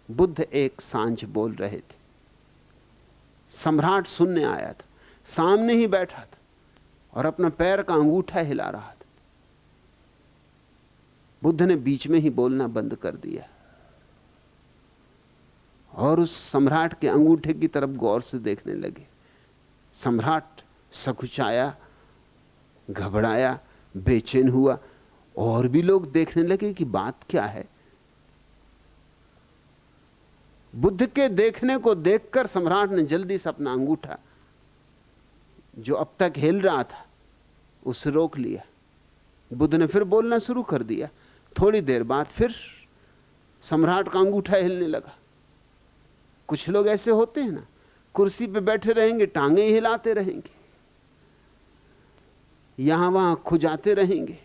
बुद्ध एक सांझ बोल रहे थे। सम्राट सुनने आया था, सामने ही बैठा था और अपना पैर का अंगूठा हिला रहा था। बुद्ध ने बीच में ही बोलना बंद कर दिया और उस सम्राट के अंगूठे की तरफ गौर से देखने लगे। सम्राट सकुचाया, घबराया, बेचैन हुआ, और भी लोग देखने लगे कि बात क्या है। बुद्ध के देखने को देखकर सम्राट ने जल्दी से अपना अंगूठा जो अब तक हिल रहा था उसे रोक लिया। बुद्ध ने फिर बोलना शुरू कर दिया। थोड़ी देर बाद फिर सम्राट का अंगूठा हिलने लगा। कुछ लोग ऐसे होते हैं ना, कुर्सी पे बैठे रहेंगे, टांगे हिलाते रहेंगे, यहां वहां खुजाते रहेंगे,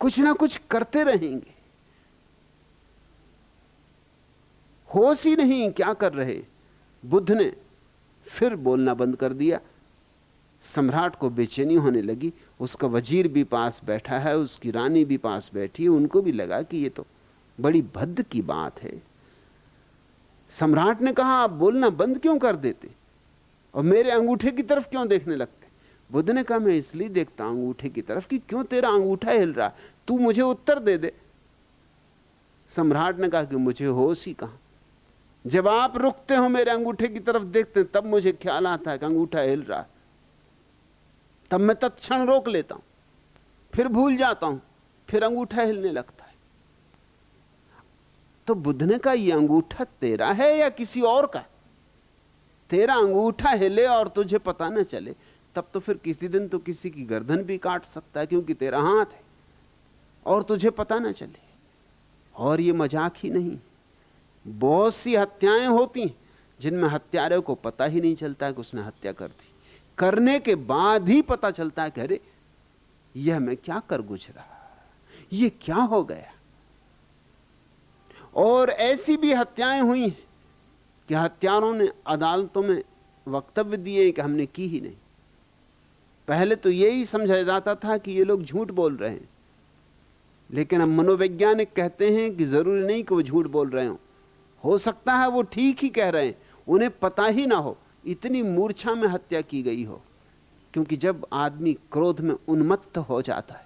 कुछ ना कुछ करते रहेंगे, होश ही नहीं क्या कर रहे। बुद्ध ने फिर बोलना बंद कर दिया। सम्राट को बेचैनी होने लगी। उसका वजीर भी पास बैठा है, उसकी रानी भी पास बैठी है। उनको भी लगा कि ये तो बड़ी भद्द की बात है। सम्राट ने कहा, आप बोलना बंद क्यों कर देते और मेरे अंगूठे की तरफ क्यों देखने लगते? बुद्ध ने कहा, मैं इसलिए देखता हूं अंगूठे की तरफ कि क्यों तेरा अंगूठा हिल रहा, तू मुझे उत्तर दे दे। सम्राट ने कहा कि मुझे होश ही कहां, जब आप रुकते हो मेरे अंगूठे की तरफ देखते तब मुझे ख्याल आता है कि अंगूठा हिल रहा है, तब मैं तत्क्षण रोक लेता हूं, फिर भूल जाता हूं, फिर अंगूठा हिलने लगता है। तो बुद्ध ने कहा, यह अंगूठा तेरा है या किसी और का? तेरा अंगूठा हिले और तुझे पता न चले, तब तो फिर किसी दिन तो किसी की गर्दन भी काट सकता है, क्योंकि तेरा हाथ है और तुझे पता न चले। और ये मजाक ही नहीं, बहुत सी हत्याएं होती हैं जिनमें हत्यारे को पता ही नहीं चलता है कि उसने हत्या कर दी। करने के बाद ही पता चलता है कि अरे यह मैं क्या कर गुजरा, यह क्या हो गया। और ऐसी भी हत्याएं हुई हैं कि हत्यारों ने अदालतों में वक्तव्य दिए कि हमने की ही नहीं। पहले तो यही समझा जाता था कि ये लोग झूठ बोल रहे हैं, लेकिन अब मनोवैज्ञानिक कहते हैं कि जरूरी नहीं कि वो झूठ बोल रहे हो सकता है वो ठीक ही कह रहे हैं, उन्हें पता ही ना हो, इतनी मूर्छा में हत्या की गई हो। क्योंकि जब आदमी क्रोध में उन्मत्त हो जाता है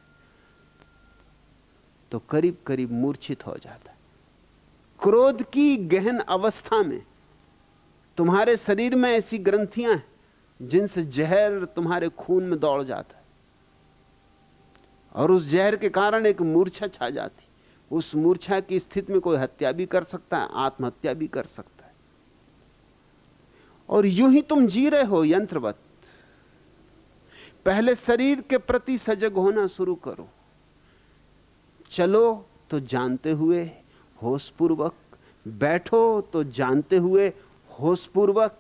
तो करीब करीब मूर्छित हो जाता है। क्रोध की गहन अवस्था में तुम्हारे शरीर में ऐसी ग्रंथियां हैं जिनसे जहर तुम्हारे खून में दौड़ जाता है, और उस जहर के कारण एक मूर्छा छा जाती। उस मूर्छा की स्थिति में कोई हत्या भी कर सकता है, आत्महत्या भी कर सकता है। और यूं ही तुम जी रहे हो यंत्रवत। पहले शरीर के प्रति सजग होना शुरू करो। चलो तो जानते हुए होशपूर्वक, बैठो तो जानते हुए होशपूर्वक,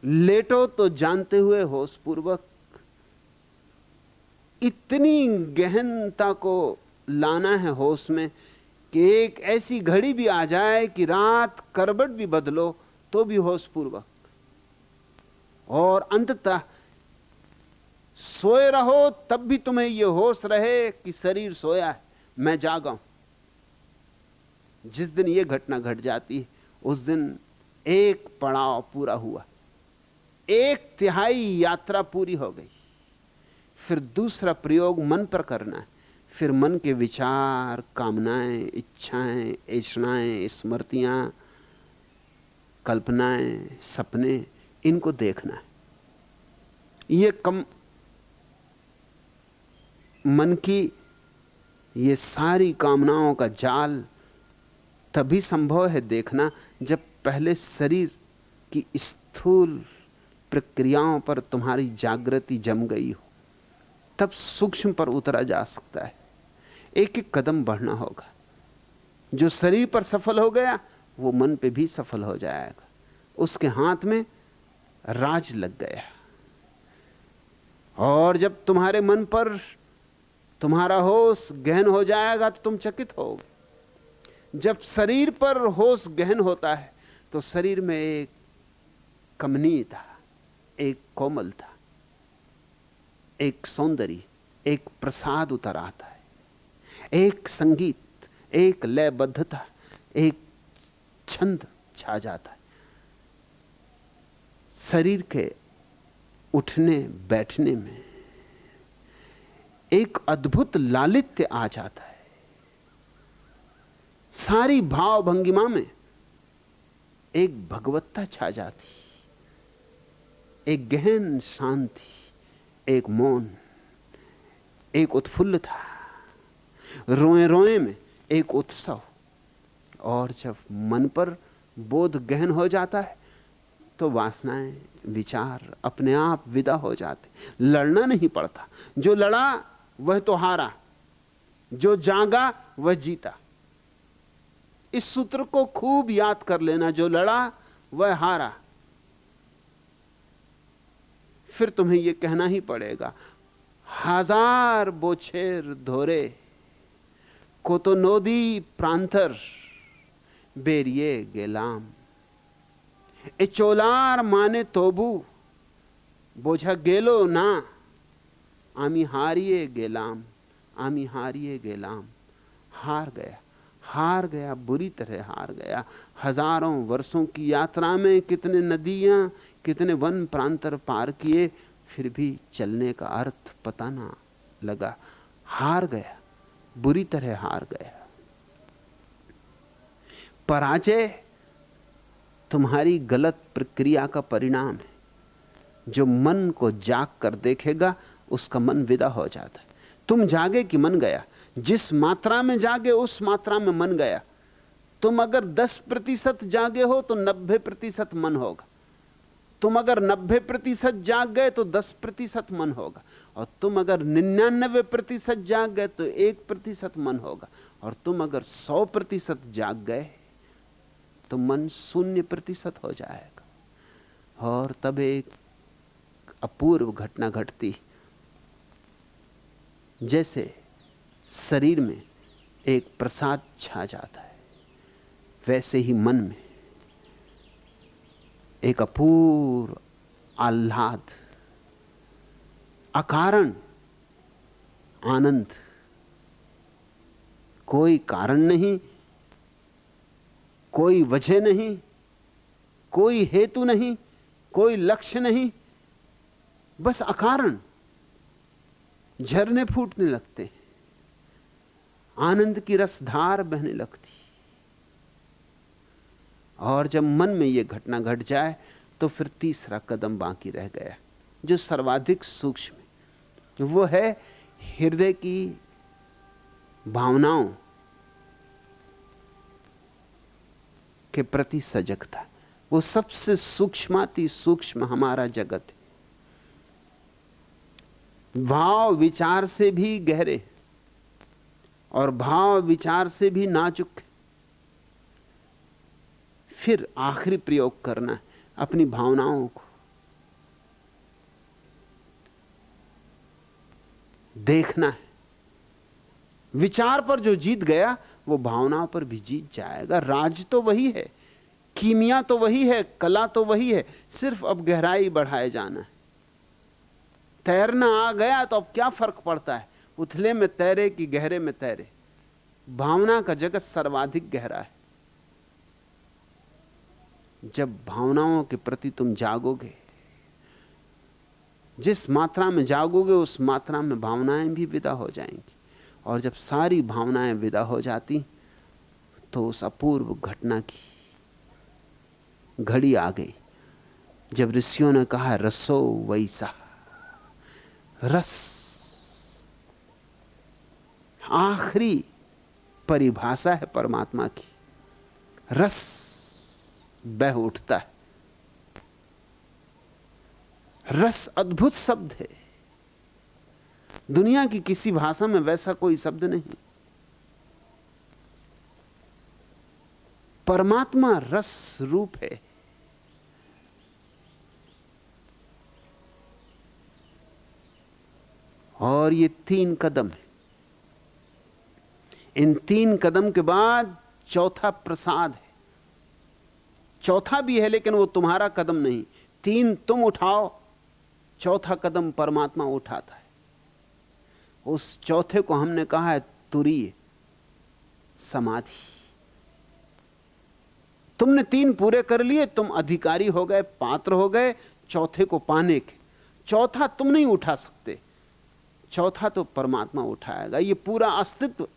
लेटो तो जानते हुए होशपूर्वक। इतनी गहनता को लाना है होश में कि एक ऐसी घड़ी भी आ जाए कि रात करवट भी बदलो तो भी होशपूर्वक, और अंततः सोए रहो तब भी तुम्हें यह होश रहे कि शरीर सोया है, मैं जागा हूं। जिस दिन यह घटना घट जाती है उस दिन एक पड़ाव पूरा हुआ, 1/3 यात्रा पूरी हो गई। फिर दूसरा प्रयोग मन पर करना है। फिर मन के विचार, कामनाएं, इच्छाएं, ऐषणाएं, स्मृतियां, कल्पनाएं, सपने, इनको देखना है। ये मन की ये सारी कामनाओं का जाल तभी संभव है देखना जब पहले शरीर की स्थूल प्रक्रियाओं पर तुम्हारी जागृति जम गई हो, तब सूक्ष्म पर उतरा जा सकता है। एक एक कदम बढ़ना होगा। जो शरीर पर सफल हो गया वो मन पे भी सफल हो जाएगा। उसके हाथ में राज लग गया। और जब तुम्हारे मन पर तुम्हारा होश गहन हो जाएगा तो तुम चकित होगे। जब शरीर पर होश गहन होता है तो शरीर में एक कमनीयता, एक कोमलता, एक सौंदर्य, एक प्रसाद उतर आता है, एक संगीत, एक लयबद्धता एक छंद छा जाता है, शरीर के उठने बैठने में एक अद्भुत लालित्य आ जाता है, सारी भाव भंगिमा में एक भगवत्ता छा जाती, एक गहन शांति, एक मौन, एक उत्फुल्लता, रोए रोए में एक उत्सव। और जब मन पर बोध गहन हो जाता है तो वासनाएं, विचार अपने आप विदा हो जाते, लड़ना नहीं पड़ता। जो लड़ा वह तो हारा, जो जागा वह जीता। इस सूत्र को खूब याद कर लेना, जो लड़ा वह हारा। फिर तुम्हें यह कहना ही पड़ेगा, हजार बोछेर धोरे को तो नोदी प्रांतर बेरिए गेलाम, ए चोलार माने तोबू बोझा गेलो ना, आमी हारिए गेलाम, आमी हारिए गेलाम। हार गया, हार गया, बुरी तरह हार गया। हजारों वर्षों की यात्रा में कितने नदियां, कितने वन प्रांतर पार किए, फिर भी चलने का अर्थ पता ना लगा। हार गया, बुरी तरह हार गया। पराजय तुम्हारी गलत प्रक्रिया का परिणाम है। जो मन को जाग कर देखेगा उसका मन विदा हो जाता है। तुम जागे कि मन गया? जिस मात्रा में जागे उस मात्रा में मन गया। तुम अगर 10% जागे हो तो 90% मन होगा। तुम अगर 90% जाग गए तो 10% मन होगा। और तुम अगर 99% जाग गए तो 1% मन होगा। और तुम अगर 100% जाग गए तो मन 0% हो जाएगा। और तब एक अपूर्व घटना घटती, जैसे शरीर में एक प्रसाद छा जाता है, वैसे ही मन में एक अपूर्व आह्लाद, अकारण आनंद। कोई कारण नहीं, कोई वजह नहीं, कोई हेतु नहीं, कोई लक्ष्य नहीं, बस अकारण झरने फूटने लगते हैं, आनंद की रसधार बहने लगती। और जब मन में यह घटना घट जाए तो फिर तीसरा कदम बाकी रह गया, जो सर्वाधिक सूक्ष्म है। वो है हृदय की भावनाओं के प्रति सजगता। वो सबसे सूक्ष्माति सूक्ष्म हमारा जगत है। भाव विचार से भी गहरे और भाव विचार से भी नाजुक है। फिर आखिरी प्रयोग करना है, अपनी भावनाओं को देखना है। विचार पर जो जीत गया वो भावनाओं पर भी जीत जाएगा। राज तो वही है, कीमिया तो वही है, कला तो वही है, सिर्फ अब गहराई बढ़ाए जाना है। तैरना आ गया तो अब क्या फर्क पड़ता है, उथले में तैरे कि गहरे में तैरे। भावना का जगत सर्वाधिक गहरा है। जब भावनाओं के प्रति तुम जागोगे, जिस मात्रा में जागोगे उस मात्रा में भावनाएं भी विदा हो जाएंगी। और जब सारी भावनाएं विदा हो जाती तो उस अपूर्व घटना की घड़ी आ गई, जब ऋषियों ने कहा रसो वैसा। रस आखिरी परिभाषा है परमात्मा की। रस बह उठता है। रस अद्भुत शब्द है, दुनिया की किसी भाषा में वैसा कोई शब्द नहीं। परमात्मा रस रूप है। और ये 3 कदम है। इन 3 कदम के बाद चौथा प्रसाद है। चौथा भी है लेकिन वो तुम्हारा कदम नहीं। 3 तुम उठाओ, चौथा कदम परमात्मा उठाता है। उस चौथे को हमने कहा है तुरीय समाधि। तुमने 3 पूरे कर लिए, तुम अधिकारी हो गए, पात्र हो गए चौथे को पाने के। चौथा तुम नहीं उठा सकते, चौथा तो परमात्मा उठाएगा। ये पूरा अस्तित्व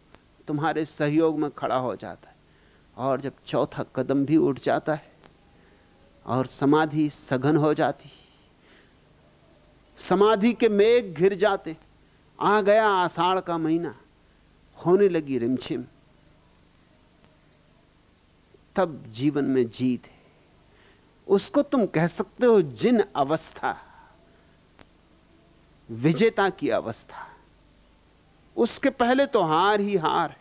तुम्हारे सहयोग में खड़ा हो जाता है। और जब चौथा कदम भी उठ जाता है और समाधि सघन हो जाती, समाधि के मेघ घिर जाते, आ गया आषाढ़ का महीना, होने लगी रिमझिम, तब जीवन में जीत है। उसको तुम कह सकते हो जिन अवस्था, विजेता की अवस्था। उसके पहले तो हार ही हार है।